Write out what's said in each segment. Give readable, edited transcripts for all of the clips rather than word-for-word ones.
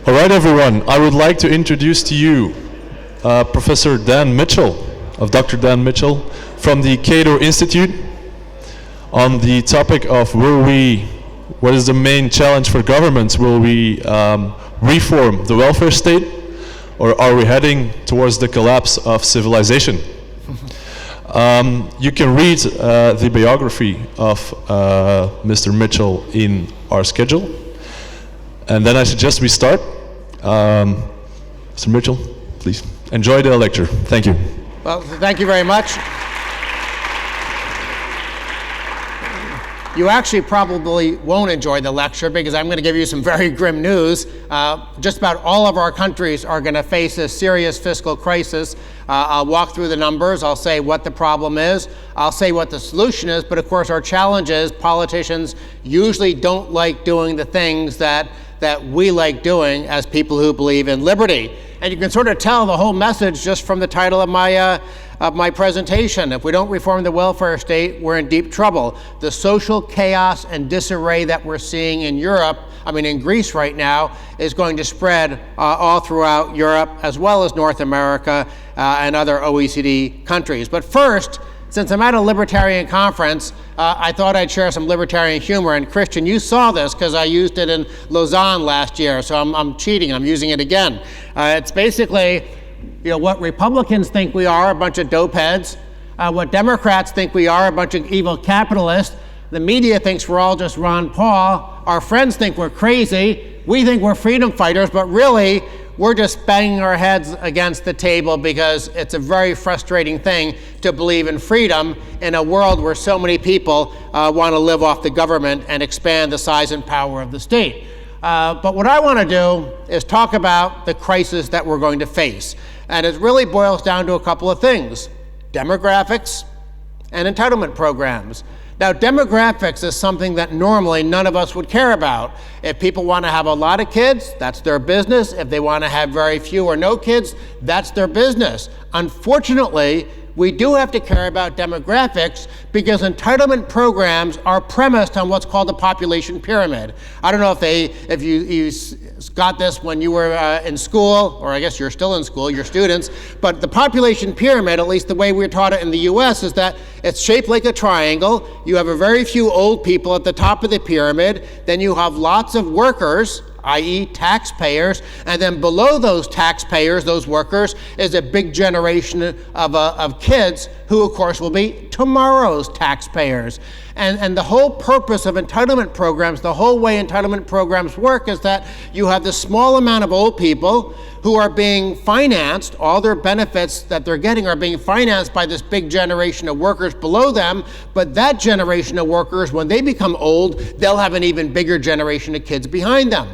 All right, everyone. I would like to introduce to you Professor Dan Mitchell, Dr. Dan Mitchell, from the Cato Institute, on the topic of what is the main challenge for governments? Will we reform the welfare state, or are we heading towards the collapse of civilization? You can read the biography of Mr. Mitchell in our schedule. And then I suggest we start. Mr. Mitchell, please enjoy the lecture. Thank you. Well, thank you very much. You actually probably won't enjoy the lecture because I'm going to give you some very grim news. Just about all of our countries are going to face a serious fiscal crisis. I'll walk through the numbers. I'll say what the problem is. I'll say what the solution is. But of course, our challenge is politicians usually don't like doing the things that we like doing as people who believe in liberty. And you can sort of tell the whole message just from the title of my presentation. If we don't reform the welfare state, we're in deep trouble. The social chaos and disarray that we're seeing in in Greece right now, is going to spread all throughout Europe, as well as North America and other OECD countries. But first, since I'm at a libertarian conference, I thought I'd share some libertarian humor. And Christian, you saw this because I used it in Lausanne last year, so I'm cheating. I'm using it again. It's basically, what Republicans think we are, a bunch of dopeheads. What Democrats think we are, a bunch of evil capitalists. The media thinks we're all just Ron Paul. Our friends think we're crazy. We think we're freedom fighters, but really, we're just banging our heads against the table because it's a very frustrating thing to believe in freedom in a world where so many people want to live off the government and expand the size and power of the state. But what I want to do is talk about the crisis that we're going to face. And it really boils down to a couple of things: demographics and entitlement programs. Now, demographics is something that normally none of us would care about. If people want to have a lot of kids, that's their business. If they want to have very few or no kids, that's their business. Unfortunately, we do have to care about demographics because entitlement programs are premised on what's called the population pyramid. I don't know if you got this when you were in school, or I guess you're still in school, you're students, but the population pyramid, at least the way we're taught it in the US, is that it's shaped like a triangle. You have a very few old people at the top of the pyramid, then you have lots of workers, i.e. taxpayers, and then below those taxpayers, those workers, is a big generation of kids who, of course, will be tomorrow's taxpayers. And the whole purpose of entitlement programs, the whole way entitlement programs work, is that you have this small amount of old people who are being financed, all their benefits that they're getting are being financed by this big generation of workers below them, but that generation of workers, when they become old, they'll have an even bigger generation of kids behind them.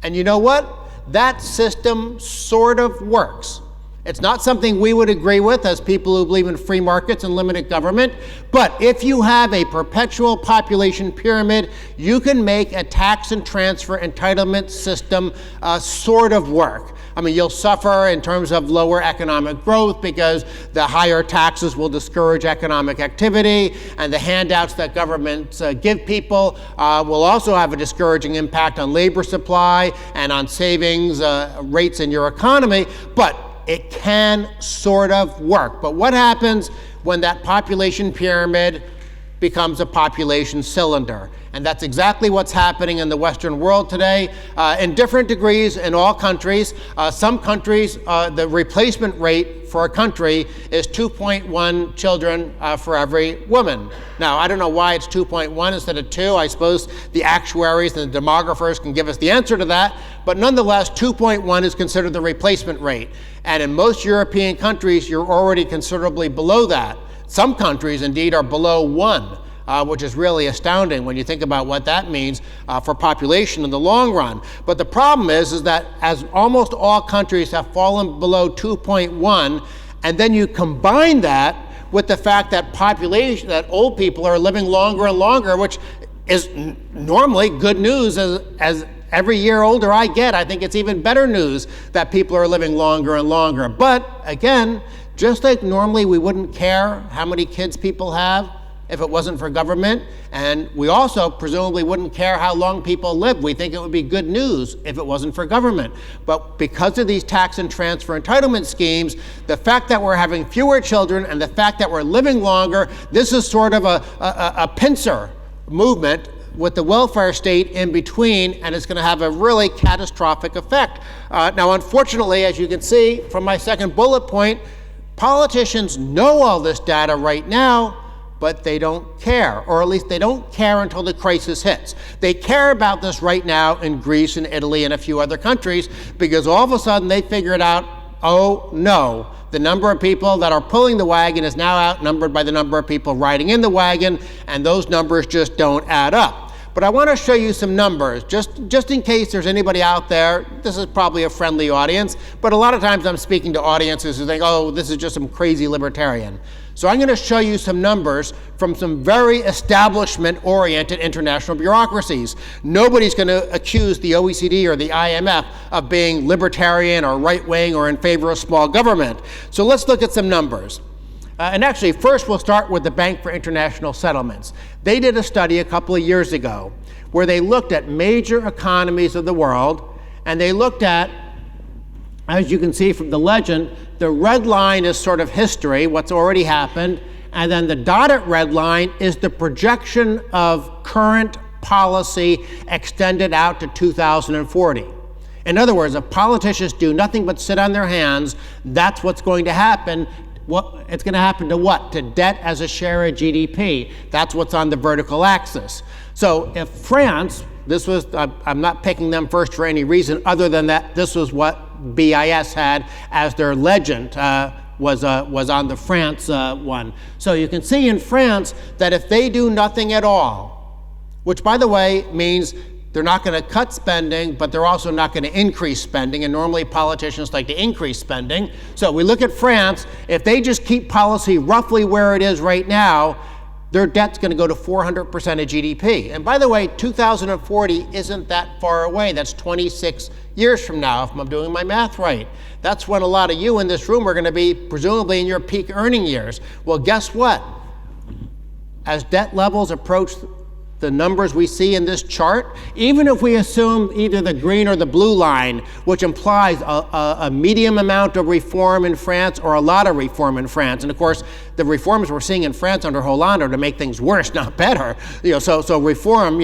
And you know what? That system sort of works. It's not something we would agree with as people who believe in free markets and limited government, but if you have a perpetual population pyramid, you can make a tax and transfer entitlement system sort of work. You'll suffer in terms of lower economic growth because the higher taxes will discourage economic activity, and the handouts that governments give people will also have a discouraging impact on labor supply and on savings rates in your economy, but it can sort of work. But what happens when that population pyramid becomes a population cylinder? And that's exactly what's happening in the Western world today, in different degrees in all countries. Some countries, the replacement rate for a country is 2.1 children for every woman. Now, I don't know why it's 2.1 instead of 2. I suppose the actuaries and the demographers can give us the answer to that. But nonetheless, 2.1 is considered the replacement rate. And in most European countries, you're already considerably below that. Some countries, indeed, are below 1. Which is really astounding when you think about what that means for population in the long run. But the problem is that as almost all countries have fallen below 2.1, and then you combine that with the fact that old people are living longer and longer, which is normally good news as every year older I get. I think it's even better news that people are living longer and longer. But again, just like normally we wouldn't care how many kids people have, if it wasn't for government, and we also presumably wouldn't care how long people live. We think it would be good news if it wasn't for government. But because of these tax and transfer entitlement schemes, the fact that we're having fewer children and the fact that we're living longer, this is sort of a pincer movement with the welfare state in between, and it's going to have a really catastrophic effect. Now, unfortunately, as you can see from my second bullet point, politicians know all this data right now, but they don't care, or at least they don't care until the crisis hits. They care about this right now in Greece and Italy and a few other countries, because all of a sudden they figured out, oh no, the number of people that are pulling the wagon is now outnumbered by the number of people riding in the wagon, and those numbers just don't add up. But I want to show you some numbers, just in case there's anybody out there. This is probably a friendly audience, but a lot of times I'm speaking to audiences who think, oh, this is just some crazy libertarian. So I'm going to show you some numbers from some very establishment-oriented international bureaucracies. Nobody's going to accuse the OECD or the IMF of being libertarian or right-wing or in favor of small government. So let's look at some numbers. And actually, first we'll start with the Bank for International Settlements. They did a study a couple of years ago where they looked at major economies of the world, and they looked at, as you can see from the legend, the red line is sort of history, what's already happened, and then the dotted red line is the projection of current policy extended out to 2040. In other words, if politicians do nothing but sit on their hands, that's what's going to happen. It's going to happen to what? To debt as a share of GDP. That's what's on the vertical axis. So if France, this was, I'm not picking them first for any reason other than that this was what BIS had as their legend, was on the France one. So you can see in France that if they do nothing at all, which by the way means they're not going to cut spending, but they're also not going to increase spending, and normally politicians like to increase spending. So we look at France, if they just keep policy roughly where it is right now, their debt's going to go to 400% of GDP. And by the way, 2040 isn't that far away. That's 26 years from now, if I'm doing my math right. That's when a lot of you in this room are going to be presumably in your peak earning years. Well, guess what? As debt levels approach the numbers we see in this chart, even if we assume either the green or the blue line, which implies a medium amount of reform in France or a lot of reform in France, and of course the reforms we're seeing in France under Hollande are to make things worse, not better. So reform,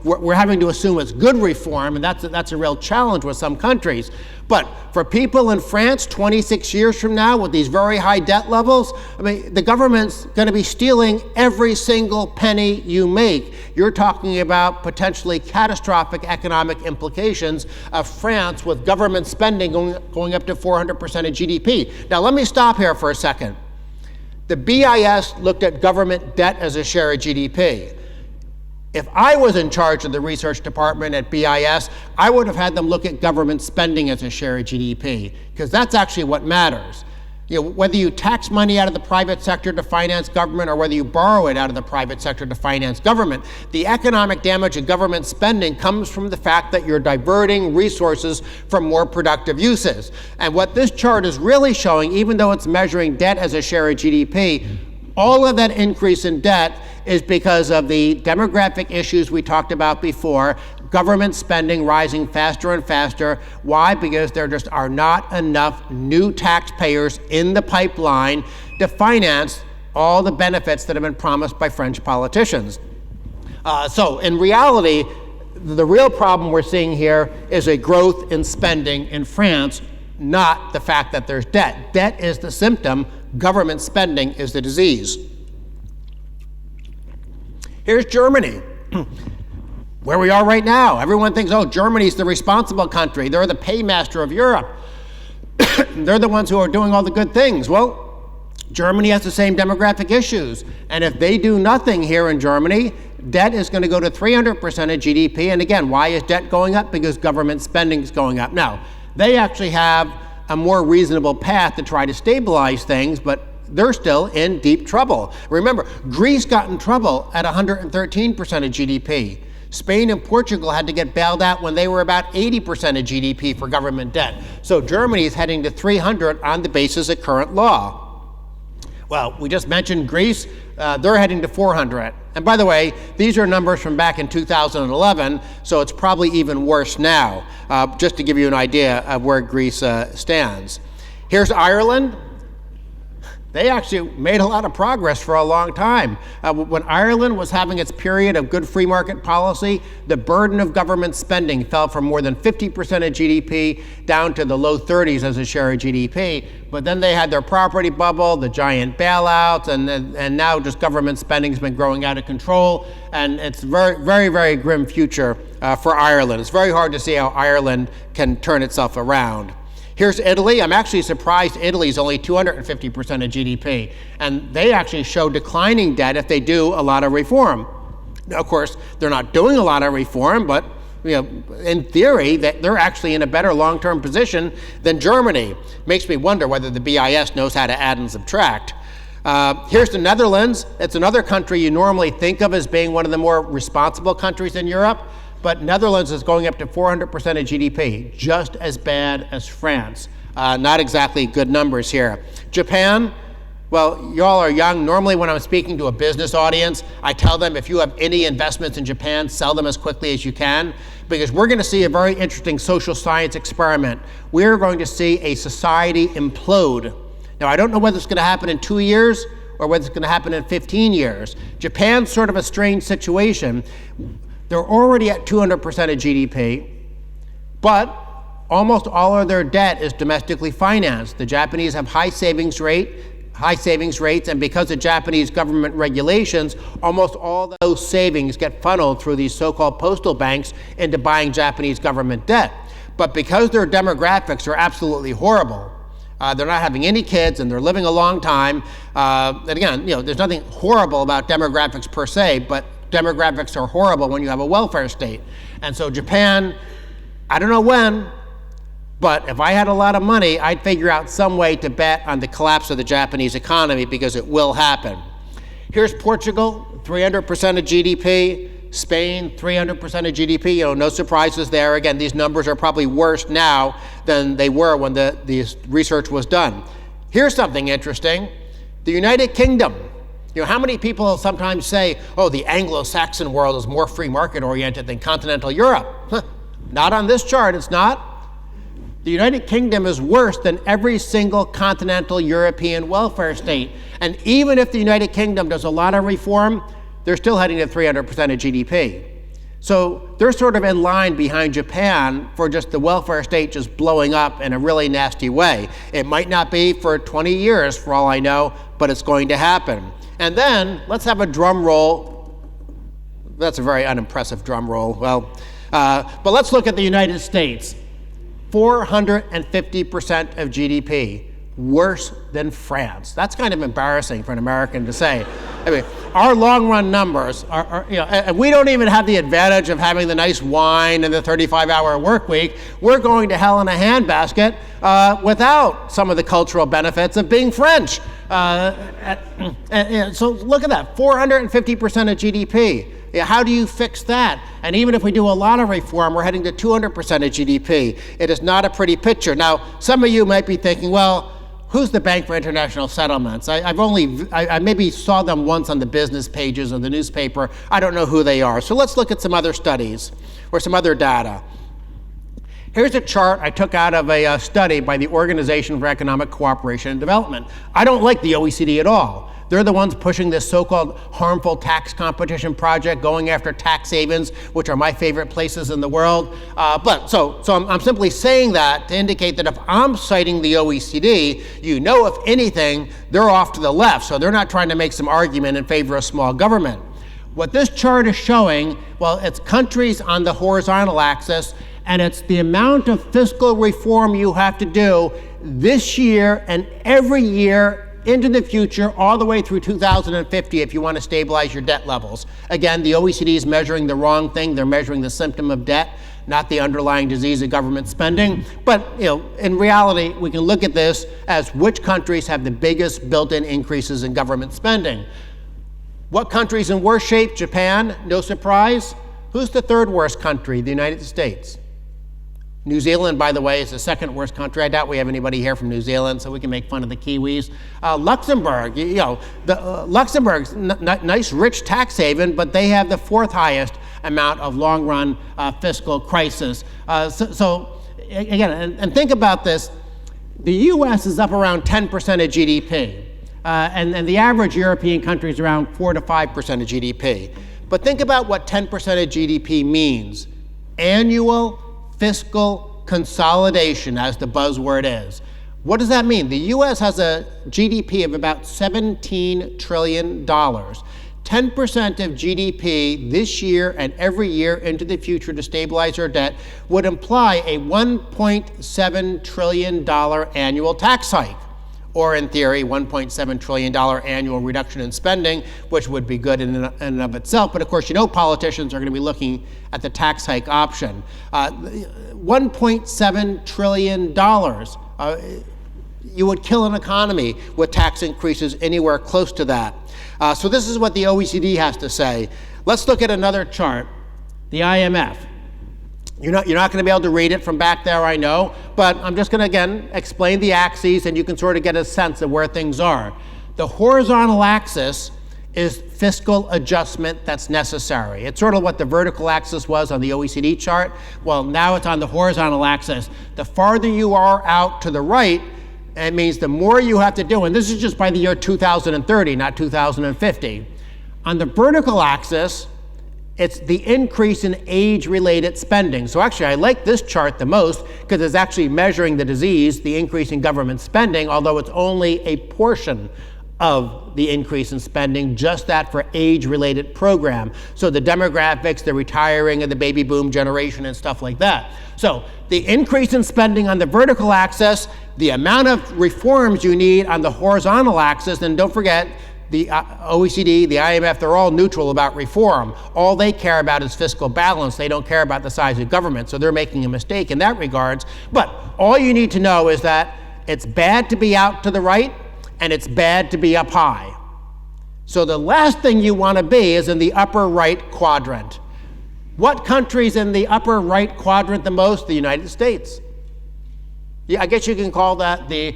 we're having to assume it's good reform, and that's a real challenge with some countries. But for people in France 26 years from now with these very high debt levels, I mean, the government's going to be stealing every single penny you make. You're talking about potentially catastrophic economic implications of France with government spending going up to 400% of GDP. Now, let me stop here for a second. The BIS looked at government debt as a share of GDP. If I was in charge of the research department at BIS, I would have had them look at government spending as a share of GDP, because that's actually what matters. Whether you tax money out of the private sector to finance government or whether you borrow it out of the private sector to finance government, the economic damage of government spending comes from the fact that you're diverting resources from more productive uses. And what this chart is really showing, even though it's measuring debt as a share of GDP, all of that increase in debt is because of the demographic issues we talked about before, government spending rising faster and faster. Why? Because there just are not enough new taxpayers in the pipeline to finance all the benefits that have been promised by French politicians. So in reality, the real problem we're seeing here is a growth in spending in France, not the fact that there's debt. Debt is the symptom. Government spending is the disease. Here's Germany, where we are right now. Everyone thinks, oh, Germany's the responsible country. They're the paymaster of Europe. They're the ones who are doing all the good things. Well, Germany has the same demographic issues. And if they do nothing here in Germany, debt is going to go to 300% of GDP. And again, why is debt going up? Because government spending is going up. Now, they actually have a more reasonable path to try to stabilize things, but they're still in deep trouble. Remember, Greece got in trouble at 113% of GDP. Spain and Portugal had to get bailed out when they were about 80% of GDP for government debt. So Germany is heading to 300 on the basis of current law. Well, we just mentioned Greece. They're heading to 400. And by the way, these are numbers from back in 2011, so it's probably even worse now, just to give you an idea of where Greece stands. Here's Ireland. They actually made a lot of progress for a long time. When Ireland was having its period of good free market policy, the burden of government spending fell from more than 50% of GDP down to the low 30s as a share of GDP. But then they had their property bubble, the giant bailouts, and now just government spending has been growing out of control. And it's a very, very, very grim future for Ireland. It's very hard to see how Ireland can turn itself around. Here's Italy. I'm actually surprised Italy's only 250% of GDP. And they actually show declining debt if they do a lot of reform. Now, of course, they're not doing a lot of reform, but in theory, they're actually in a better long-term position than Germany. Makes me wonder whether the BIS knows how to add and subtract. Here's the Netherlands. It's another country you normally think of as being one of the more responsible countries in Europe. But Netherlands is going up to 400% of GDP, just as bad as France. Not exactly good numbers here. Japan, well, y'all are young. Normally when I'm speaking to a business audience, I tell them if you have any investments in Japan, sell them as quickly as you can, because we're going to see a very interesting social science experiment. We're going to see a society implode. Now, I don't know whether it's going to happen in 2 years or whether it's going to happen in 15 years. Japan's sort of a strange situation. They're already at 200% of GDP, but almost all of their debt is domestically financed. The Japanese have high savings rates, and because of Japanese government regulations, almost all those savings get funneled through these so-called postal banks into buying Japanese government debt. But because their demographics are absolutely horrible, they're not having any kids and they're living a long time. And again, there's nothing horrible about demographics per se, but demographics are horrible when you have a welfare state. And so Japan, I don't know when, but if I had a lot of money, I'd figure out some way to bet on the collapse of the Japanese economy, because it will happen. Here's Portugal, 300% of GDP. Spain, 300% of GDP. No surprises there. Again, these numbers are probably worse now than they were when the research was done. Here's something interesting. The United Kingdom. How many people sometimes say, oh, the Anglo-Saxon world is more free market oriented than continental Europe? Not on this chart, it's not. The United Kingdom is worse than every single continental European welfare state. And even if the United Kingdom does a lot of reform, they're still heading to 300% of GDP. So they're sort of in line behind Japan for just the welfare state just blowing up in a really nasty way. It might not be for 20 years, for all I know, but it's going to happen. And then, let's have a drum roll. That's a very unimpressive drum roll. Well, but let's look at the United States. 450% of GDP, worse than France. That's kind of embarrassing for an American to say. I mean, our long-run numbers are and we don't even have the advantage of having the nice wine and the 35-hour work week. We're going to hell in a handbasket without some of the cultural benefits of being French. So look at that, 450% of GDP. How do you fix that? And even if we do a lot of reform, we're heading to 200% of GDP. It is not a pretty picture. Now, some of you might be thinking, well, who's the Bank for International Settlements? I maybe saw them once on the business pages of the newspaper. I don't know who they are. So let's look at some other studies or some other data. Here's a chart I took out of a study by the Organization for Economic Cooperation and Development. I don't like the OECD at all. They're the ones pushing this so-called harmful tax competition project, going after tax havens, which are my favorite places in the world. So I'm simply saying that to indicate that if I'm citing the OECD, if anything, they're off to the left. So they're not trying to make some argument in favor of small government. What this chart is showing, well, it's countries on the horizontal axis, and it's the amount of fiscal reform you have to do this year and every year into the future, all the way through 2050 if you want to stabilize your debt levels. Again, the OECD is measuring the wrong thing. They're measuring the symptom of debt, not the underlying disease of government spending. But in reality, we can look at this as which countries have the biggest built-in increases in government spending. What country's in worse shape? Japan, no surprise. Who's the third worst country? The United States. New Zealand, by the way, is the second worst country. I doubt we have anybody here from New Zealand, so we can make fun of the Kiwis. Luxembourg, Luxembourg's nice, rich tax haven, but they have the fourth highest amount of long-run fiscal crisis. Again, and think about this. The U.S. is up around 10% of GDP, and the average European country is around 4 to 5% of GDP. But think about what 10% of GDP means. Annual fiscal consolidation, as the buzzword is. What does that mean? The U.S. has a GDP of about $17 trillion. 10% of GDP this year and every year into the future to stabilize our debt would imply a $1.7 trillion annual tax hike. Or in theory, $1.7 trillion annual reduction in spending, which would be good in and of itself. But of course, politicians are going to be looking at the tax hike option. $1.7 trillion. You would kill an economy with tax increases anywhere close to that. So this is what the OECD has to say. Let's look at another chart, the IMF. You're not going to be able to read it from back there, I know, but I'm just going to, again, explain the axes, and you can sort of get a sense of where things are. The horizontal axis is fiscal adjustment that's necessary. It's sort of what the vertical axis was on the OECD chart. Well, now it's on the horizontal axis. The farther you are out to the right, it means the more you have to do, and this is just by the year 2030, not 2050. On the vertical axis, it's the increase in age-related spending. So actually, I like this chart the most because it's actually measuring the disease, the increase in government spending, although it's only a portion of the increase in spending, just that for age-related program. So the demographics, the retiring of the baby boom generation and stuff like that. So the increase in spending on the vertical axis, the amount of reforms you need on the horizontal axis, and don't forget, the OECD, the IMF, they're all neutral about reform. All they care about is fiscal balance. They don't care about the size of government, so they're making a mistake in that regards. But all you need to know is that it's bad to be out to the right, and it's bad to be up high. So the last thing you want to be is in the upper right quadrant. What country's in the upper right quadrant the most? The United States. Yeah, I guess you can call that the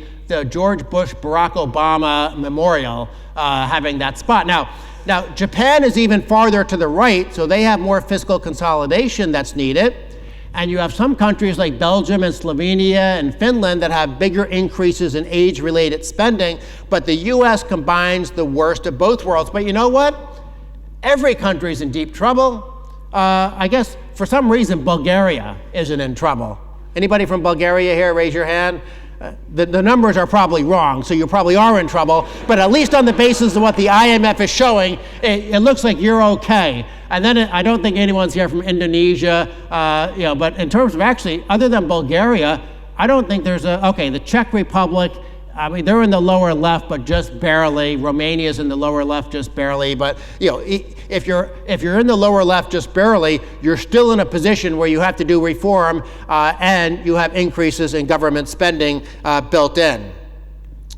George Bush, Barack Obama memorial, having that spot. Now, Japan is even farther to the right, so they have more fiscal consolidation that's needed. And you have some countries like Belgium and Slovenia and Finland that have bigger increases in age-related spending, but the U.S. combines the worst of both worlds. But you know what? Every country's in deep trouble. I guess for some reason Bulgaria isn't in trouble. Anybody from Bulgaria here? Raise your hand. The numbers are probably wrong, so you probably are in trouble, but at least on the basis of what the IMF is showing, it looks like you're okay. And then I don't think anyone's here from Indonesia, but in terms of actually, other than Bulgaria, I don't think there's the Czech Republic, I mean, they're in the lower left, but just barely. Romania's in the lower left, just barely. But if you're in the lower left, just barely, you're still in a position where you have to do reform, and you have increases in government spending built in.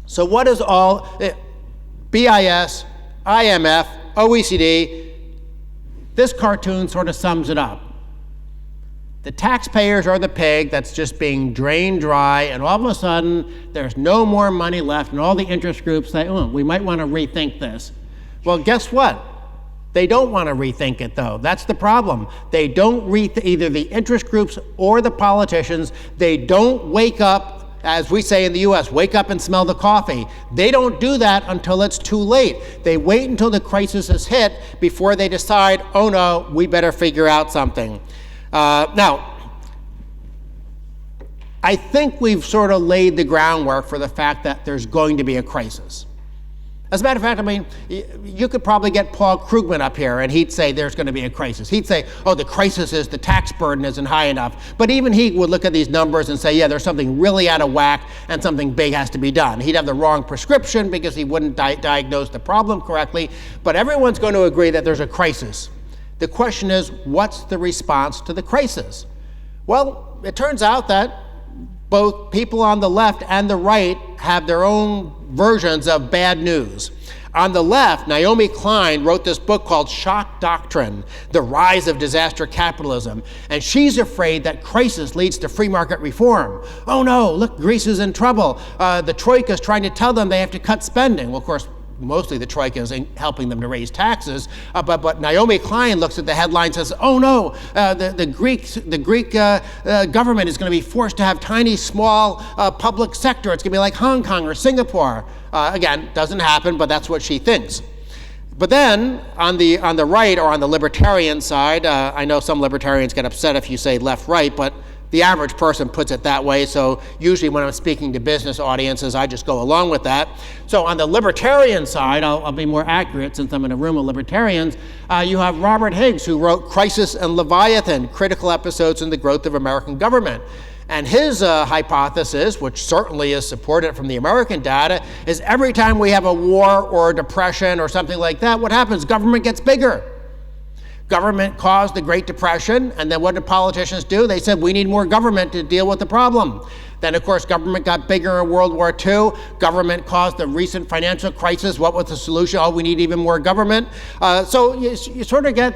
So what is all BIS, IMF, OECD? This cartoon sort of sums it up. The taxpayers are the pig that's just being drained dry, and all of a sudden, there's no more money left, and all the interest groups say, we might want to rethink this. Well, guess what? They don't want to rethink it, though. That's the problem. They don't either the interest groups or the politicians, they don't wake up, as we say in the U.S., wake up and smell the coffee. They don't do that until it's too late. They wait until the crisis is hit before they decide, oh no, we better figure out something. Now, I think we've sort of laid the groundwork for the fact that there's going to be a crisis. As a matter of fact, I mean, you could probably get Paul Krugman up here and he'd say there's going to be a crisis. He'd say, the crisis is the tax burden isn't high enough. But even he would look at these numbers and say, yeah, there's something really out of whack and something big has to be done. He'd have the wrong prescription because he wouldn't diagnose the problem correctly. But everyone's going to agree that there's a crisis. The question is, what's the response to the crisis? Well, it turns out that both people on the left and the right have their own versions of bad news. On the left, Naomi Klein wrote this book called Shock Doctrine, The Rise of Disaster Capitalism. And she's afraid that crisis leads to free market reform. Oh no, look, Greece is in trouble. The Troika is trying to tell them they have to cut spending. Well, of course, mostly the Troika is helping them to raise taxes. But Naomi Klein looks at the headline and says, oh no, the Greek government is going to be forced to have tiny, small public sector. It's going to be like Hong Kong or Singapore. Again, doesn't happen, but that's what she thinks. But then on the right, or on the libertarian side, I know some libertarians get upset if you say left-right, but the average person puts it that way, so usually when I'm speaking to business audiences, I just go along with that. So on the libertarian side, I'll be more accurate since I'm in a room of libertarians, you have Robert Higgs, who wrote Crisis and Leviathan, Critical Episodes in the Growth of American Government. And his hypothesis, which certainly is supported from the American data, is every time we have a war or a depression or something like that, what happens? Government gets bigger. Government caused the Great Depression, and then what did politicians do? They said, we need more government to deal with the problem. Then, of course, government got bigger in World War II. Government caused the recent financial crisis. What was the solution? Oh, we need even more government. So you sort of get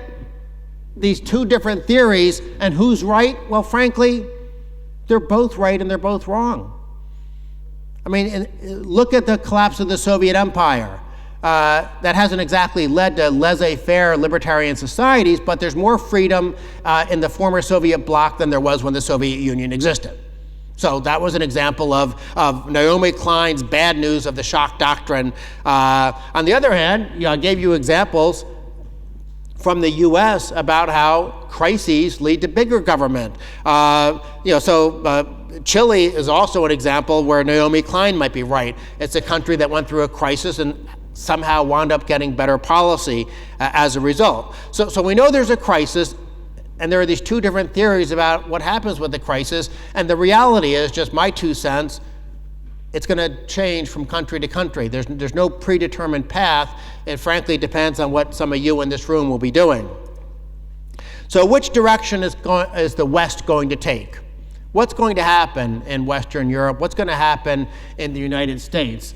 these two different theories, and who's right? Well, frankly, they're both right and they're both wrong. I mean, look at the collapse of the Soviet Empire. That hasn't exactly led to laissez-faire libertarian societies, but there's more freedom in the former Soviet bloc than there was when the Soviet Union existed. So that was an example of Naomi Klein's bad news of the shock doctrine. On the other hand, I gave you examples from the U.S. about how crises lead to bigger government. Chile is also an example where Naomi Klein might be right. It's a country that went through a crisis and somehow wound up getting better policy as a result. So we know there's a crisis, and there are these two different theories about what happens with the crisis, and the reality is, just my 2 cents, it's going to change from country to country. There's no predetermined path. It frankly depends on what some of you in this room will be doing. So which direction is the West going to take? What's going to happen in Western Europe? What's going to happen in the United States?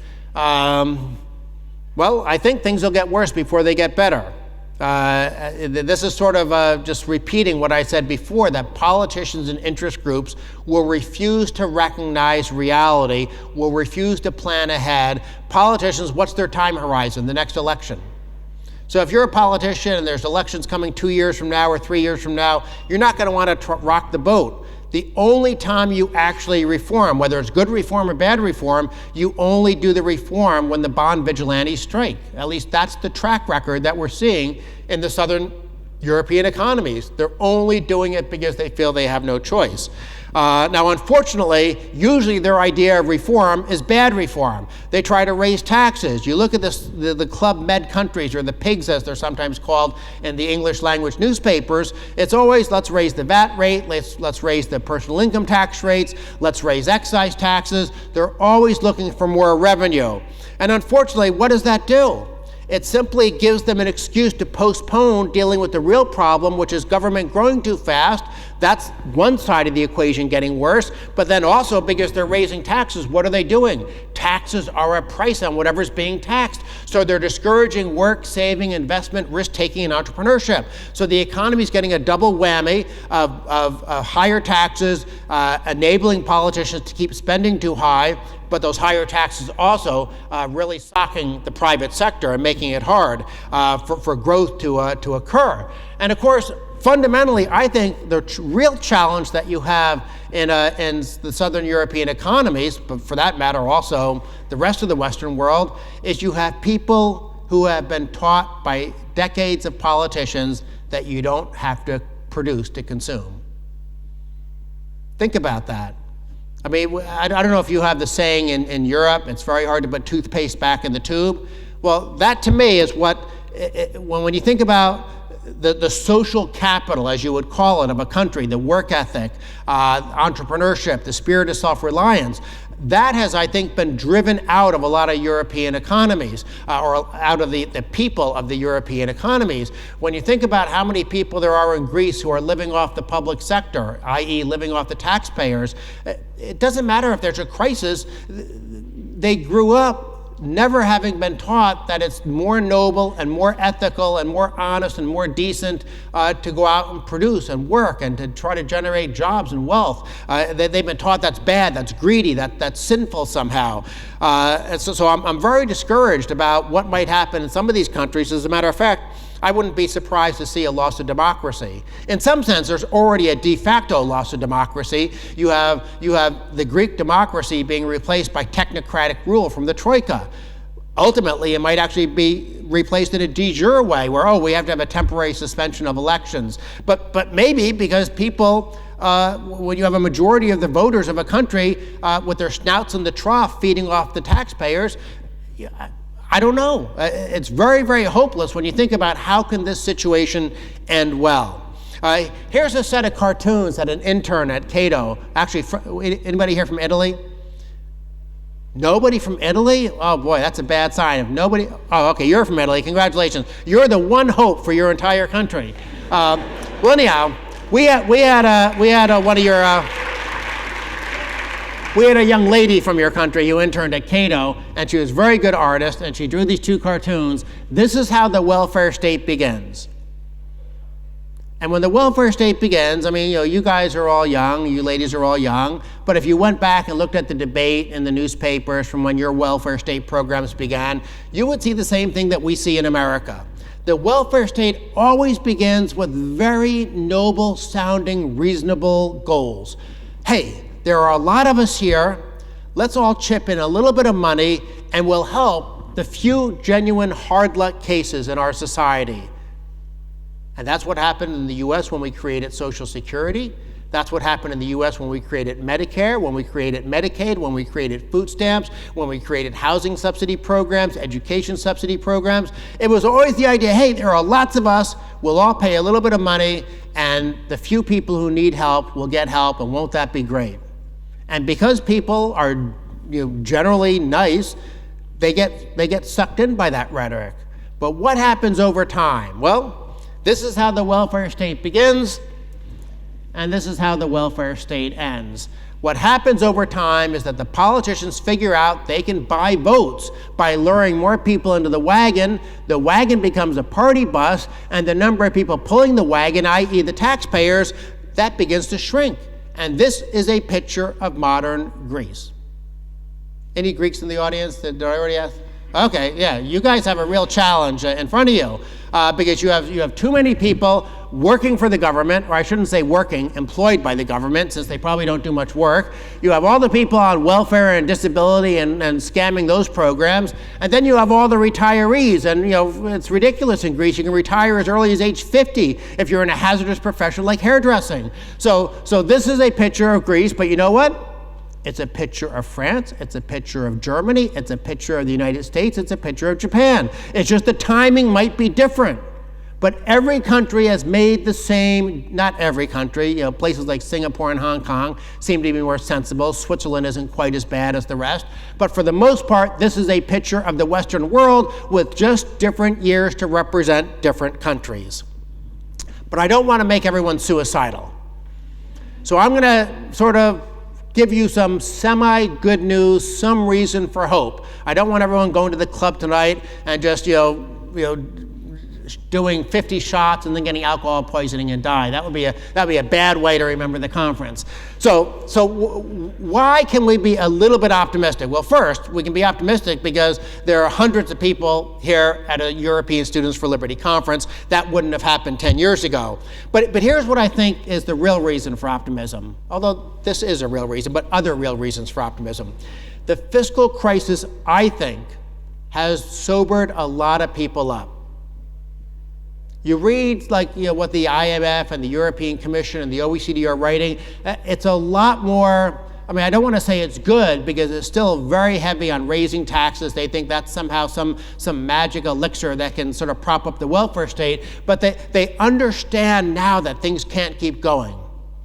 Well, I think things will get worse before they get better. This is sort of just repeating what I said before, that politicians and interest groups will refuse to recognize reality, will refuse to plan ahead. Politicians, what's their time horizon? The next election. So if you're a politician and there's elections coming 2 years from now or 3 years from now, you're not going to want to rock the boat. The only time you actually reform, whether it's good reform or bad reform, you only do the reform when the bond vigilantes strike. At least that's the track record that we're seeing in the Southern European economies. They're only doing it because they feel they have no choice. Now, unfortunately, usually their idea of reform is bad reform. They try to raise taxes. You look at the Club Med countries, or the pigs as they're sometimes called in the English language newspapers. It's always, let's raise the VAT rate, let's raise the personal income tax rates, let's raise excise taxes. They're always looking for more revenue. And unfortunately, what does that do? It simply gives them an excuse to postpone dealing with the real problem, which is government growing too fast. That's one side of the equation getting worse. But then also, because they're raising taxes, what are they doing? Taxes are a price on whatever's being taxed. So they're discouraging work, saving, investment, risk-taking, and entrepreneurship. So the economy is getting a double whammy of higher taxes, enabling politicians to keep spending too high, but those higher taxes also really socking the private sector and making it hard for growth to occur. And of course, fundamentally, I think the real challenge that you have in the Southern European economies, but for that matter also the rest of the Western world, is you have people who have been taught by decades of politicians that you don't have to produce to consume. Think about that. I mean, I don't know if you have the saying in Europe, it's very hard to put toothpaste back in the tube. Well, that to me is what, when you think about the social capital, as you would call it, of a country, the work ethic, entrepreneurship, the spirit of self-reliance, that has, I think, been driven out of a lot of European economies, or out of the people of the European economies. When you think about how many people there are in Greece who are living off the public sector, i.e. living off the taxpayers, it doesn't matter if there's a crisis. They grew up never having been taught that it's more noble and more ethical and more honest and more decent to go out and produce and work and to try to generate jobs and wealth. They've been taught that's bad, that's greedy, that's sinful somehow. So I'm very discouraged about what might happen in some of these countries. As a matter of fact, I wouldn't be surprised to see a loss of democracy. In some sense, there's already a de facto loss of democracy. You have the Greek democracy being replaced by technocratic rule from the Troika. Ultimately, it might actually be replaced in a de jure way, where, we have to have a temporary suspension of elections. But maybe because people, when you have a majority of the voters of a country with their snouts in the trough feeding off the taxpayers, I don't know. It's very, very hopeless when you think about how can this situation end well. Here's a set of cartoons that an intern at Cato, actually, anybody here from Italy? Nobody from Italy? Oh boy, that's a bad sign. If nobody, okay, you're from Italy, congratulations. You're the one hope for your entire country. Well, anyhow, we had a young lady from your country who interned at Cato, and she was a very good artist, and she drew these two cartoons. This is how the welfare state begins. And when the welfare state begins, I mean, you guys are all young, you ladies are all young, but if you went back and looked at the debate in the newspapers from when your welfare state programs began, you would see the same thing that we see in America. The welfare state always begins with very noble sounding, reasonable goals. Hey, there are a lot of us here. Let's all chip in a little bit of money and we'll help the few genuine hard luck cases in our society. And that's what happened in the US when we created Social Security. That's what happened in the US when we created Medicare, when we created Medicaid, when we created food stamps, when we created housing subsidy programs, education subsidy programs. It was always the idea, hey, there are lots of us, we'll all pay a little bit of money, and the few people who need help will get help, and won't that be great? And because people are generally nice, they get sucked in by that rhetoric. But what happens over time? Well, this is how the welfare state begins, and this is how the welfare state ends. What happens over time is that the politicians figure out they can buy votes by luring more people into the wagon. The wagon becomes a party bus, and the number of people pulling the wagon, i.e. the taxpayers, that begins to shrink. And this is a picture of modern Greece. Any Greeks in the audience that I already asked? Okay, yeah, you guys have a real challenge in front of you because you have too many people working for the government, or I shouldn't say working, employed by the government, since they probably don't do much work. You have all the people on welfare and disability and scamming those programs, and then you have all the retirees, and it's ridiculous in Greece. You can retire as early as age 50 if you're in a hazardous profession like hairdressing. So this is a picture of Greece, but you know what? It's a picture of France, it's a picture of Germany, it's a picture of the United States, it's a picture of Japan. It's just the timing might be different. But every country has made the same, not every country, places like Singapore and Hong Kong seem to be more sensible. Switzerland isn't quite as bad as the rest. But for the most part, this is a picture of the Western world with just different years to represent different countries. But I don't want to make everyone suicidal. So I'm going to sort of give you some semi-good news, some reason for hope. I don't want everyone going to the club tonight and just, doing 50 shots and then getting alcohol poisoning and die. That would be a bad way to remember the conference. So why can we be a little bit optimistic? Well, first, we can be optimistic because there are hundreds of people here at a European Students for Liberty conference. That wouldn't have happened 10 years ago. But here's what I think is the real reason for optimism, although this is a real reason, but other real reasons for optimism. The fiscal crisis, I think, has sobered a lot of people up. You read what the IMF and the European Commission and the OECD are writing. It's a lot more I mean, I don't want to say it's good because it's still very heavy on raising taxes. They think that's somehow some magic elixir that can sort of prop up the welfare state. But they understand now that things can't keep going.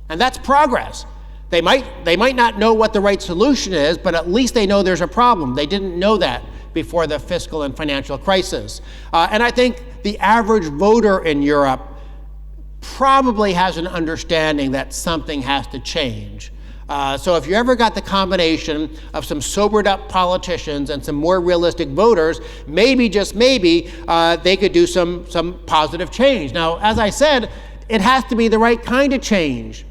And that's progress. They might not know what the right solution is, but at least they know there's a problem. They didn't know that before the fiscal and financial crisis. And I think the average voter in Europe probably has an understanding that something has to change. So if you ever got the combination of some sobered up politicians and some more realistic voters, maybe, just maybe, they could do some positive change. Now, as I said, it has to be the right kind of change.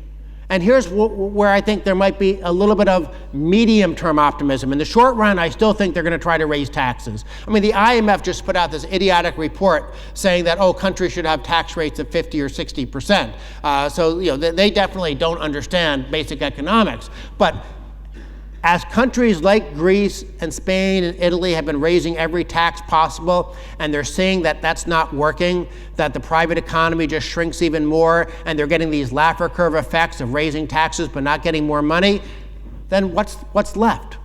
And here's where I think there might be a little bit of medium-term optimism. In the short run, I still think they're going to try to raise taxes. I mean, the IMF just put out this idiotic report saying that, countries should have tax rates of 50 or 60%. So, they definitely don't understand basic economics. But as countries like Greece and Spain and Italy have been raising every tax possible, and they're seeing that that's not working, that the private economy just shrinks even more, and they're getting these Laffer curve effects of raising taxes but not getting more money, then what's left?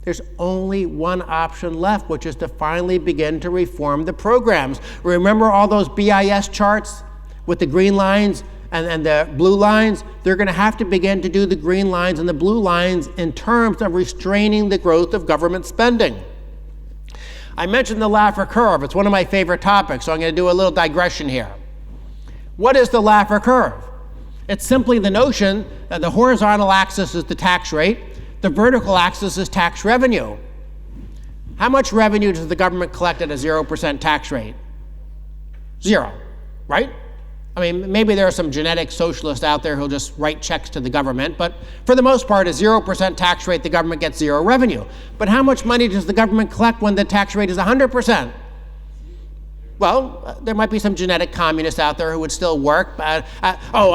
There's only one option left, which is to finally begin to reform the programs. Remember all those BIS charts with the green lines and the blue lines? They're going to have to begin to do the green lines and the blue lines in terms of restraining the growth of government spending. I mentioned the Laffer curve. It's one of my favorite topics, so I'm going to do a little digression here. What is the Laffer curve? It's simply the notion that the horizontal axis is the tax rate, the vertical axis is tax revenue. How much revenue does the government collect at a 0% tax rate? Zero, right? I mean, maybe there are some genetic socialists out there who'll just write checks to the government, but for the most part, a 0% tax rate, the government gets zero revenue. But how much money does the government collect when the tax rate is 100%? Well, there might be some genetic communists out there who would still work. I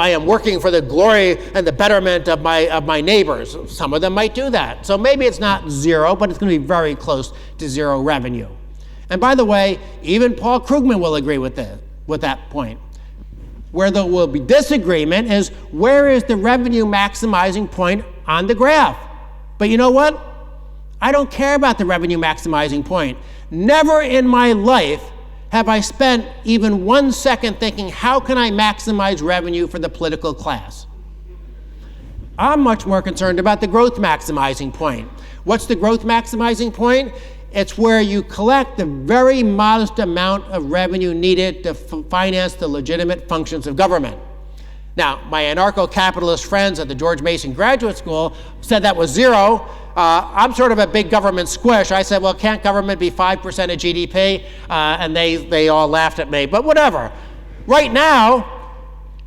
am working for the glory and the betterment of my neighbors. Some of them might do that. So maybe it's not zero, but it's going to be very close to zero revenue. And by the way, even Paul Krugman will agree with that point. Where there will be disagreement is where is the revenue maximizing point on the graph? But you know what? I don't care about the revenue maximizing point. Never in my life have I spent even 1 second thinking, how can I maximize revenue for the political class? I'm much more concerned about the growth maximizing point. What's the growth maximizing point? It's where you collect the very modest amount of revenue needed to finance the legitimate functions of government. Now, my anarcho-capitalist friends at the George Mason Graduate School said that was zero. I'm sort of a big government squish. I said, well, can't government be 5% of GDP? And they all laughed at me, but whatever. Right now,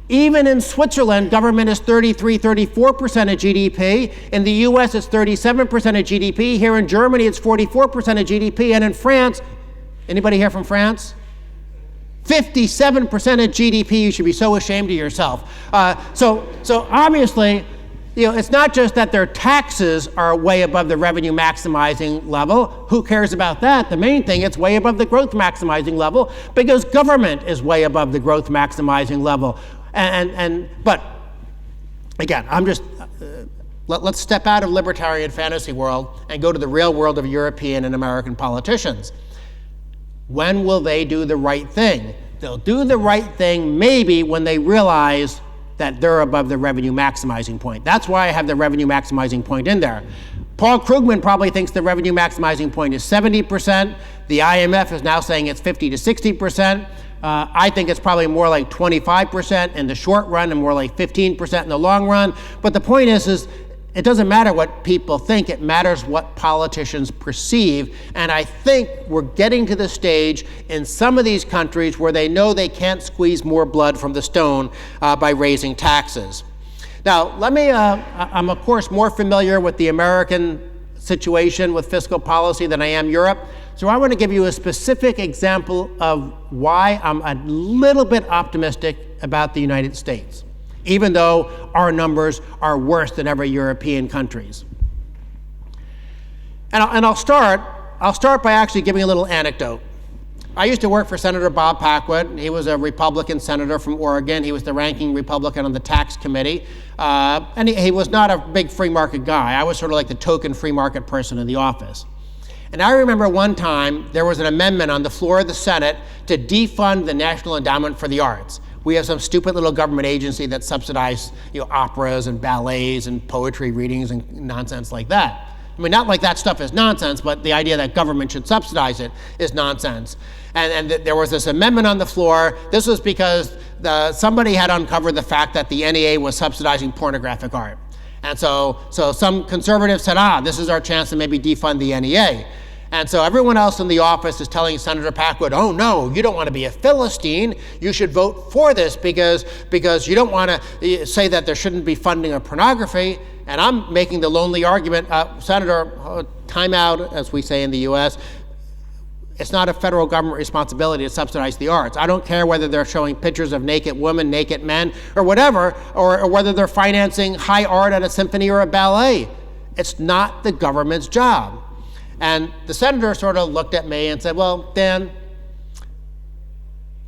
even in Switzerland, government is 34% of GDP. In the US, it's 37% of GDP. Here in Germany, it's 44% of GDP. And in France, anybody here from France? 57% of GDP. You should be so ashamed of yourself. So obviously, it's not just that their taxes are way above the revenue maximizing level. Who cares about that? The main thing, it's way above the growth maximizing level because government is way above the growth maximizing level. But again, let's step out of libertarian fantasy world and go to the real world of European and American politicians. When will they do the right thing? They'll do the right thing maybe when they realize that they're above the revenue maximizing point. That's why I have the revenue maximizing point in there. Paul Krugman probably thinks the revenue maximizing point is 70%. The IMF is now saying it's 50 to 60%. I think it's probably more like 25% in the short run and more like 15% in the long run. But the point is it doesn't matter what people think, it matters what politicians perceive. And I think we're getting to the stage in some of these countries where they know they can't squeeze more blood from the stone by raising taxes. Now, I'm of course more familiar with the American situation with fiscal policy than I am Europe. So I want to give you a specific example of why I'm a little bit optimistic about the United States, even though our numbers are worse than every European countries. And I'll start by actually giving a little anecdote. I used to work for Senator Bob Packwood. He was a Republican senator from Oregon. He was the ranking Republican on the tax committee. And he was not a big free market guy. I was sort of like the token free market person in the office. And I remember one time there was an amendment on the floor of the Senate to defund the National Endowment for the Arts. We have some stupid little government agency that subsidizes, operas and ballets and poetry readings and nonsense like that. I mean, not like that stuff is nonsense, but the idea that government should subsidize it is nonsense. And there was this amendment on the floor. This was because somebody had uncovered the fact that the NEA was subsidizing pornographic art. And so some conservatives said, this is our chance to maybe defund the NEA. And so everyone else in the office is telling Senator Packwood, oh no, you don't want to be a Philistine. You should vote for this because you don't want to say that there shouldn't be funding of pornography. And I'm making the lonely argument, Senator, time out, as we say in the US. It's not a federal government responsibility to subsidize the arts. I don't care whether they're showing pictures of naked women, naked men, or whatever, or whether they're financing high art at a symphony or a ballet. It's not the government's job. And the senator sort of looked at me and said, well, Dan,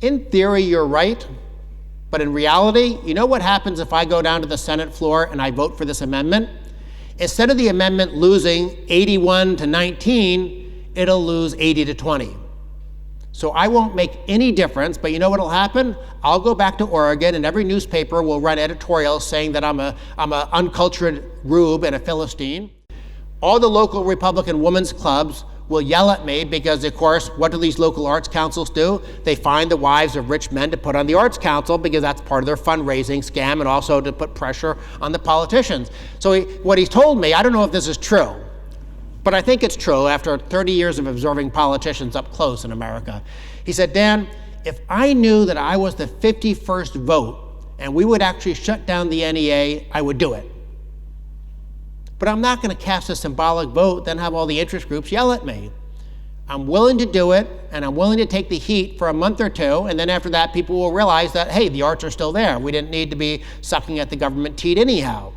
in theory, you're right. But in reality, you know what happens if I go down to the Senate floor and I vote for this amendment? Instead of the amendment losing 81 to 19, it'll lose 80 to 20. So I won't make any difference, but you know what'll happen? I'll go back to Oregon and every newspaper will run editorials saying that I'm a uncultured rube and a Philistine. All the local Republican women's clubs will yell at me because, of course, what do these local arts councils do? They find the wives of rich men to put on the arts council because that's part of their fundraising scam and also to put pressure on the politicians. So what he's told me, I don't know if this is true, but I think it's true after 30 years of observing politicians up close in America. He said, Dan, if I knew that I was the 51st vote and we would actually shut down the NEA, I would do it. But I'm not going to cast a symbolic vote, then have all the interest groups yell at me. I'm willing to do it, and I'm willing to take the heat for a month or two, and then after that, people will realize that, hey, the arts are still there. We didn't need to be sucking at the government teat anyhow.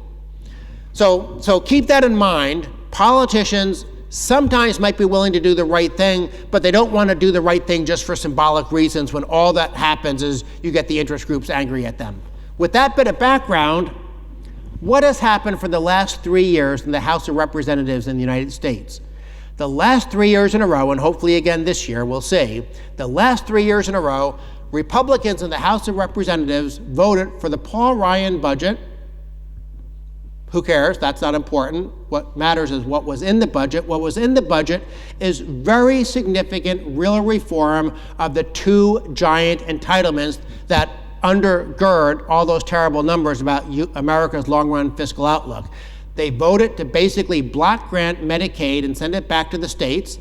So keep that in mind. Politicians sometimes might be willing to do the right thing, but they don't want to do the right thing just for symbolic reasons when all that happens is you get the interest groups angry at them. With that bit of background, what has happened for the last 3 years in the House of Representatives in the United States? The last 3 years in a row, and hopefully again this year, we'll see, the last 3 years in a row, Republicans in the House of Representatives voted for the Paul Ryan budget. Who cares? That's not important. What matters is what was in the budget. What was in the budget is very significant real reform of the two giant entitlements that undergird all those terrible numbers about America's long-run fiscal outlook. They voted to basically block grant Medicaid and send it back to the states,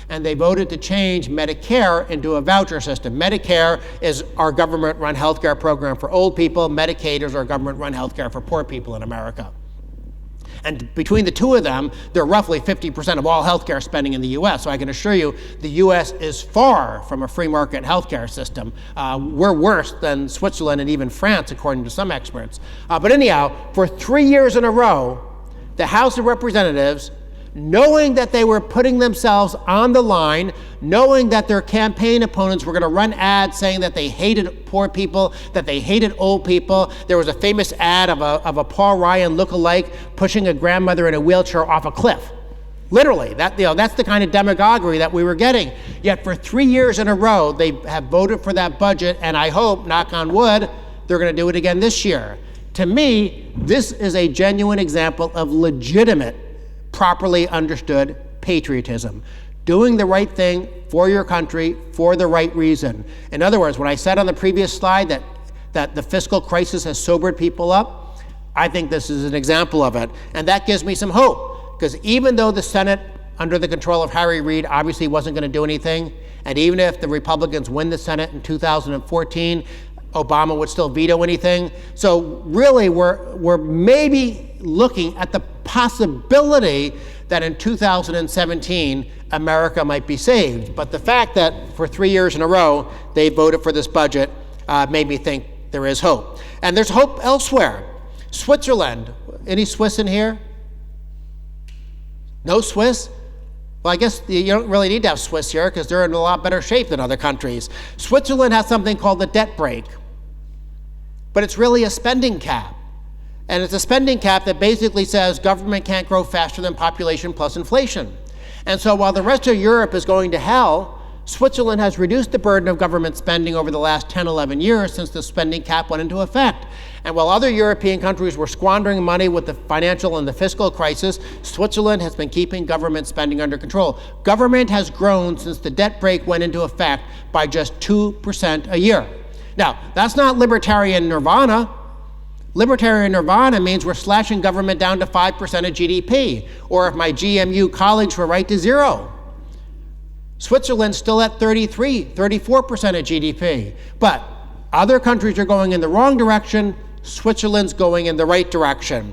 and they voted to change Medicare into a voucher system. Medicare is our government-run healthcare program for old people. Medicaid is our government-run healthcare for poor people in America. And between the two of them, they're roughly 50% of all healthcare spending in the U.S. So I can assure you, the U.S. is far from a free market healthcare system. We're worse than Switzerland and even France, according to some experts. But anyhow, for 3 years in a row, the House of Representatives, knowing that they were putting themselves on the line, knowing that their campaign opponents were going to run ads saying that they hated poor people, that they hated old people. There was a famous ad of a Paul Ryan lookalike pushing a grandmother in a wheelchair off a cliff. Literally, that's the kind of demagoguery that we were getting. Yet for 3 years in a row, they have voted for that budget, and I hope, knock on wood, they're going to do it again this year. To me, this is a genuine example of legitimate, properly understood patriotism. Doing the right thing for your country for the right reason. In other words, when I said on the previous slide that the fiscal crisis has sobered people up, I think this is an example of it. And that gives me some hope, because even though the Senate, under the control of Harry Reid, obviously wasn't going to do anything, and even if the Republicans win the Senate in 2014, Obama would still veto anything. So really, we're maybe looking at the possibility that in 2017, America might be saved. But the fact that for 3 years in a row, they voted for this budget made me think there is hope. And there's hope elsewhere. Switzerland. Any Swiss in here? No Swiss? Well, I guess you don't really need to have Swiss here because they're in a lot better shape than other countries. Switzerland has something called the debt brake, but it's really a spending cap. And it's a spending cap that basically says government can't grow faster than population plus inflation. And so while the rest of Europe is going to hell, Switzerland has reduced the burden of government spending over the last 10, 11 years since the spending cap went into effect. And while other European countries were squandering money with the financial and the fiscal crisis, Switzerland has been keeping government spending under control. Government has grown since the debt brake went into effect by just 2% a year. Now, that's not libertarian nirvana. Libertarian nirvana means we're slashing government down to 5% of GDP, or if my GMU colleagues were right, to 0. Switzerland's still at 34% of GDP. But other countries are going in the wrong direction. Switzerland's going in the right direction.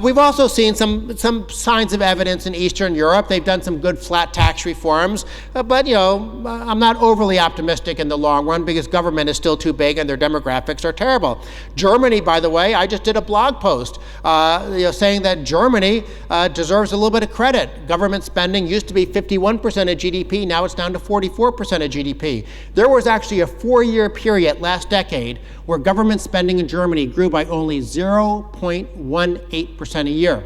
We've also seen some signs of evidence in Eastern Europe. They've done some good flat tax reforms, but I'm not overly optimistic in the long run because government is still too big and their demographics are terrible. Germany, by the way, I just did a blog post saying that Germany deserves a little bit of credit. Government spending used to be 51% of GDP, now it's down to 44% of GDP. There was actually a 4-year period last decade where government spending in Germany grew by only 0.18% a year.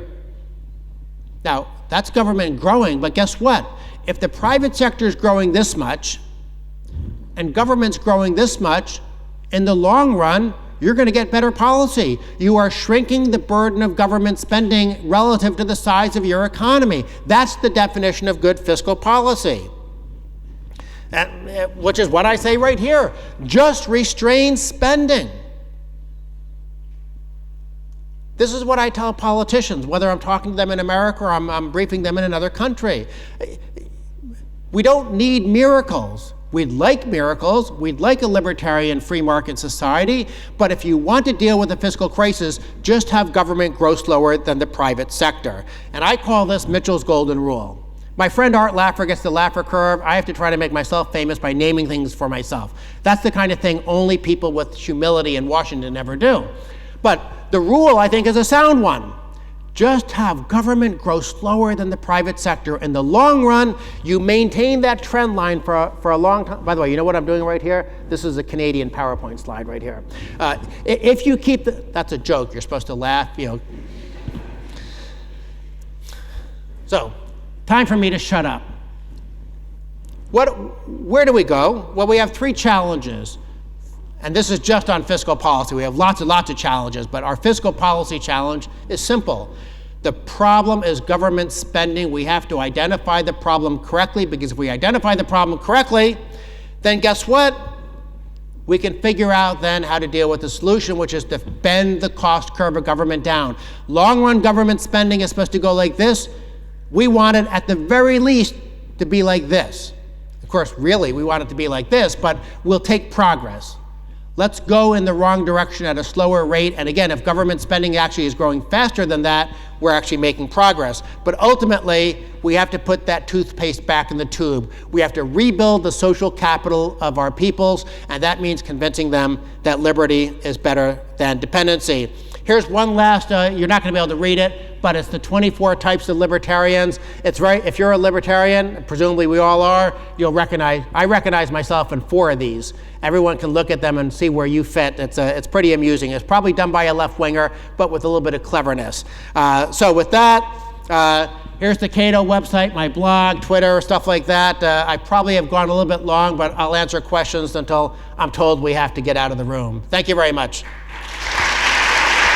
Now, that's government growing, but guess what? If the private sector is growing this much and government's growing this much, in the long run, you're going to get better policy. You are shrinking the burden of government spending relative to the size of your economy. That's the definition of good fiscal policy. Which is what I say right here. Just restrain spending. This is what I tell politicians, whether I'm talking to them in America or I'm briefing them in another country. We don't need miracles. We'd like miracles. We'd like a libertarian free market society. But if you want to deal with the fiscal crisis, just have government grow slower than the private sector. And I call this Mitchell's Golden Rule. My friend Art Laffer gets the Laffer curve. I have to try to make myself famous by naming things for myself. That's the kind of thing only people with humility in Washington ever do. But the rule, I think, is a sound one. Just have government grow slower than the private sector. In the long run, you maintain that trend line for a long time. By the way, you know what I'm doing right here? This is a Canadian PowerPoint slide right here. If you keep that's a joke. You're supposed to laugh, So, time for me to shut up. Where do we go? Well, we have 3 challenges. And this is just on fiscal policy. We have lots and lots of challenges, but our fiscal policy challenge is simple. The problem is government spending. We have to identify the problem correctly, because if we identify the problem correctly, then guess what? We can figure out then how to deal with the solution, which is to bend the cost curve of government down. Long run government spending is supposed to go like this. We want it at the very least to be like this. Of course, really, we want it to be like this, but we'll take progress. Let's go in the wrong direction at a slower rate. And again, if government spending actually is growing faster than that, we're actually making progress. But ultimately, we have to put that toothpaste back in the tube. We have to rebuild the social capital of our peoples, and that means convincing them that liberty is better than dependency. Here's one last, you're not going to be able to read it, but it's the 24 types of libertarians. It's right, if you're a libertarian, presumably we all are, I recognize myself in 4 of these. Everyone can look at them and see where you fit. It's pretty amusing. It's probably done by a left-winger, but with a little bit of cleverness. So with that, here's the Cato website, my blog, Twitter, stuff like that. I probably have gone a little bit long, but I'll answer questions until I'm told we have to get out of the room. Thank you very much.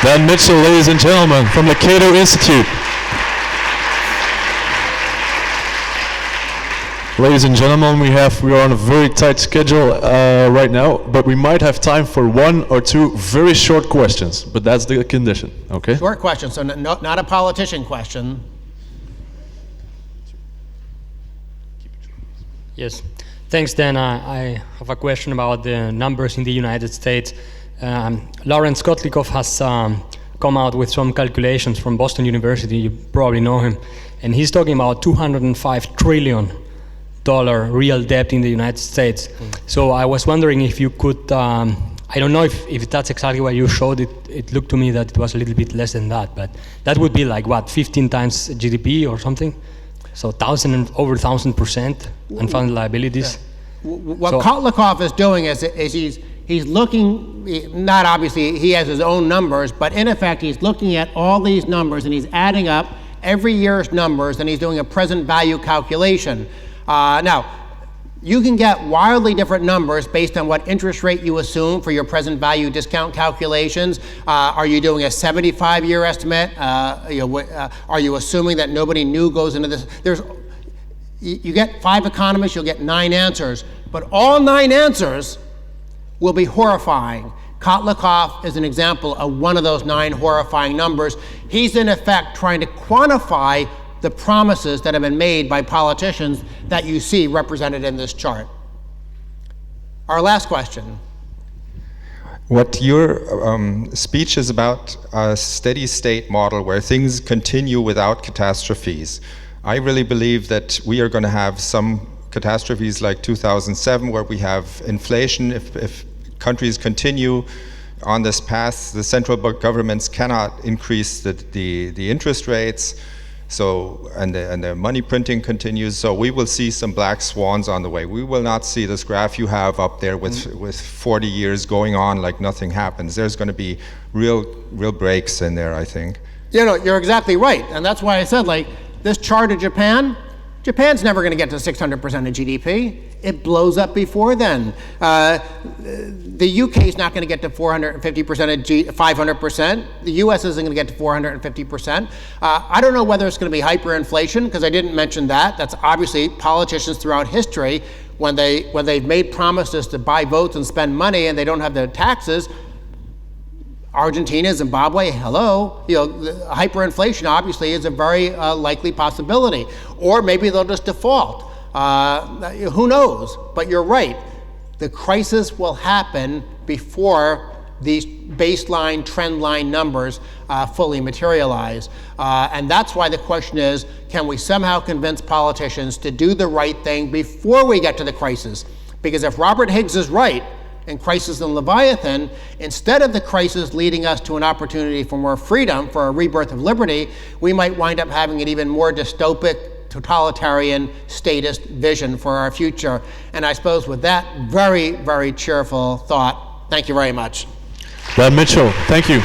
Dan Mitchell, ladies and gentlemen, from the Cato Institute. Ladies and gentlemen, we are on a very tight schedule right now, but we might have time for 1 or 2 very short questions, but that's the condition, okay? Short question, so not a politician question. Yes, thanks, Dan. I have a question about the numbers in the United States. Lawrence Kotlikoff has come out with some calculations from Boston University, you probably know him, and he's talking about $205 trillion real debt in the United States. So I was wondering if you could, I don't know if that's exactly what you showed, it looked to me that it was a little bit less than that, but that would be like what, 15 times GDP or something? So over 1,000% unfunded liabilities. What Kotlikoff is doing is he's looking, not obviously he has his own numbers, but in effect he's looking at all these numbers and he's adding up every year's numbers and he's doing a present value calculation. Now, you can get wildly different numbers based on what interest rate you assume for your present value discount calculations. Are you doing a 75-year estimate? Are you assuming that nobody new goes into this? You get 5 economists, you'll get 9 answers, but all 9 answers will be horrifying. Kotlikoff is an example of one of those 9 horrifying numbers. He's in effect trying to quantify the promises that have been made by politicians that you see represented in this chart. Our last question. What your speech is about, a steady state model where things continue without catastrophes. I really believe that we are going to have some catastrophes like 2007 where we have inflation. If countries continue on this path, the central governments cannot increase the interest rates. So, and the money printing continues, so we will see some black swans on the way. We will not see this graph you have up there with 40 years going on like nothing happens. There's going to be real breaks in there, I think. You're exactly right, and that's why I said, like, this chart of Japan's never going to get to 600% of GDP. It blows up before then. The UK is not going to get to 450% of 500%. The US isn't going to get to 450%. I don't know whether it's going to be hyperinflation, because I didn't mention that. That's obviously politicians throughout history, when they've made promises to buy votes and spend money and they don't have the taxes. Argentina, Zimbabwe, hello. Hyperinflation obviously is a very likely possibility. Or maybe they'll just default. Who knows? But you're right. The crisis will happen before these baseline trend line numbers fully materialize. And that's why the question is, can we somehow convince politicians to do the right thing before we get to the crisis? Because if Robert Higgs is right, in Crisis in Leviathan, instead of the crisis leading us to an opportunity for more freedom, for a rebirth of liberty, we might wind up having an even more dystopic, totalitarian, statist vision for our future. And I suppose with that very, very cheerful thought, thank you very much. Dan Mitchell, thank you.